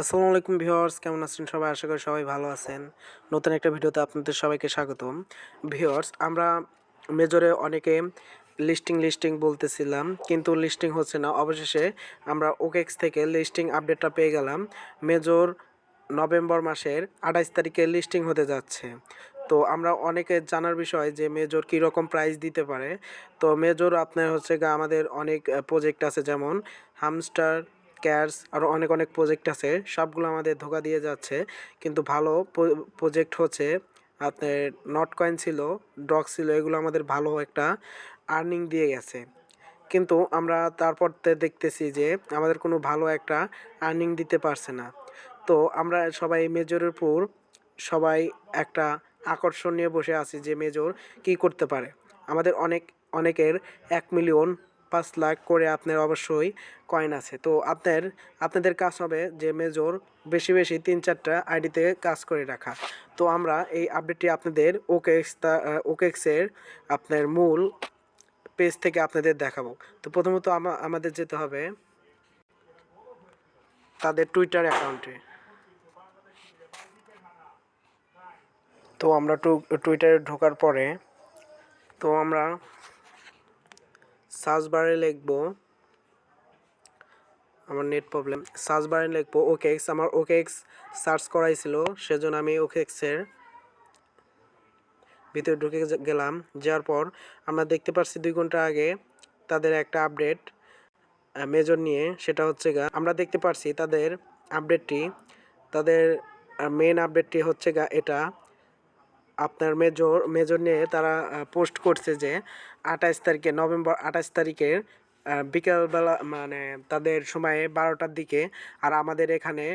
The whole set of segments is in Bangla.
আসসালামু আলাইকুম ভিউয়ার্স, কেমন আছেন সবাই? আশা করি সবাই ভালো আছেন। নতুন একটা ভিডিওতে আপনাদের সবাইকে স্বাগতম। ভিউয়ার্স, আমরা মেজরে অনেকে লিস্টিং বলতেছিলাম, কিন্তু লিস্টিং হচ্ছে না। অবশেষে আমরা ওকেক্স থেকে লিস্টিং আপডেটটা পেয়ে গেলাম। মেজর নভেম্বর মাসের 28 তারিখে লিস্টিং হতে যাচ্ছে। তো আমরা অনেকে জানার বিষয় যে মেজর কীরকম প্রাইস দিতে পারে। তো মেজর আপনার হচ্ছে আমাদের অনেক প্রজেক্ট আছে, যেমন হামস্টার, ক্যারস, আরও অনেক প্রজেক্ট আছে। সবগুলো আমাদের ধোকা দিয়ে যাচ্ছে। কিন্তু ভালো প্রজেক্ট হচ্ছে আপনার নট কয়েন ছিল, ড্রগ ছিল, এগুলো আমাদের ভালো একটা আর্নিং দিয়ে গেছে। কিন্তু আমরা তারপর দেখতেছি যে আমাদের কোনো ভালো একটা আর্নিং দিতে পারছে না। তো আমরা সবাই মেজরের উপর সবাই একটা আকর্ষণ নিয়ে বসে আছি যে মেজর কি করতে পারে। আমাদের অনেকের 1 মিলিয়ন 5 লাখ করে আপনার অবশ্যই কয়েন আছে। তো আপনাদের কাজ হবে যে মেজর বেশি 3-4টা আইডিতে কাজ করে রাখা। তো আমরা এই আপডেটটি আপনাদের ওকেক্সের আপনার মূল পেজ থেকে আপনাদের দেখাবো। তো প্রথমত আমাদের যেতে হবে তাদের টুইটার অ্যাকাউন্টে। তো আমরা টুইটারে ঢোকার পরে তো আমরা সার্চ বারে লিখব, আমার নেট প্রবলেম, সার্চ বারে লিখব ওকেএক্স। আমার ওকেএক্স সার্চ করাই ছিল, সেজন্য আমি ওকেএক্সের ভিতরে ঢুকে গেলাম। যাওয়ার পর আমরা দেখতে পাচ্ছি 2 ঘন্টা আগে তাদের একটা আপডেট মেজর নিয়ে, সেটা হচ্ছে আমরা দেখতে পাচ্ছি তাদের আপডেটটি, তাদের মেন আপডেটটি হচ্ছে এটা। আপনার মেজর নিয়ে তারা পোস্ট করছে যে 28 তারিখে, নভেম্বর 28 তারিখের বিকালবেলা, মানে তাদের সময়ে 12টার দিকে, আর আমাদের এখানে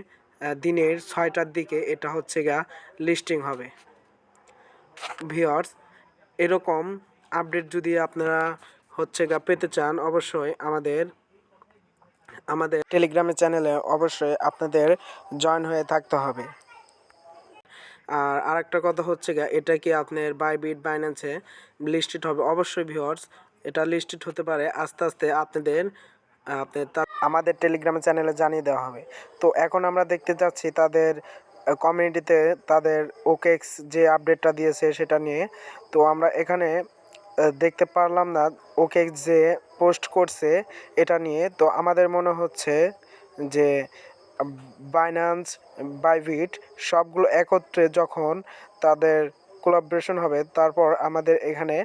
দিনের 6টার দিকে এটা হচ্ছে লিস্টিং হবে। ভিউয়ার্স, এরকম আপডেট যদি আপনারা হচ্ছে পেতে চান, অবশ্যই আমাদের টেলিগ্রামের চ্যানেলে অবশ্যই আপনাদের জয়েন হয়ে থাকতে হবে। আর আরেকটা কথা হচ্ছে এটা কি আপনার বাইবিট, বাইন্যান্সে লিস্টেড হবে? অবশ্যই ভিউয়ার্স, এটা লিস্টেড হতে পারে আস্তে আস্তে। আমাদের টেলিগ্রাম চ্যানেলে জানিয়ে দেওয়া হবে। তো এখন আমরা দেখতে যাচ্ছি তাদের কমিউনিটিতে তাদের ওকেক্স যে আপডেটটা দিয়েছে সেটা নিয়ে। তো আমরা এখানে দেখতে পারলাম না ওকেক্স যে পোস্ট করছে এটা নিয়ে। তো আমাদের মনে হচ্ছে যে বাইন্যান্স, বাইবিট সবগুলো একত্রে যখন তাদের কোলাবরেশন হবে, তারপর আমাদের এখানে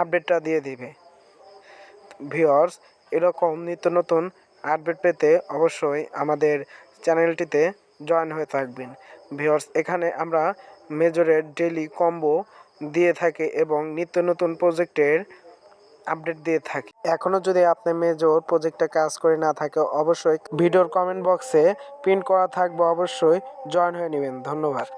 আপডেটটা দিয়ে দিবে। ভিউয়ার্স, এরকম নিত্য নতুন আপডেট পেতে অবশ্যই আমাদের চ্যানেলটিতে জয়েন হয়ে থাকবেন। ভিউয়ার্স, এখানে আমরা মেজরের ডেইলি কম্বো দিয়ে থাকি এবং নিত্য নতুন প্রজেক্টের আপডেট দিয়ে থাকি। এখনও যদি আপনার মেজর প্রজেক্টে কাজ করে না থাকে, অবশ্যই ভিডিওর কমেন্ট বক্সে পিন করা থাকবে, অবশ্যই জয়েন হয়ে নেবেন। ধন্যবাদ।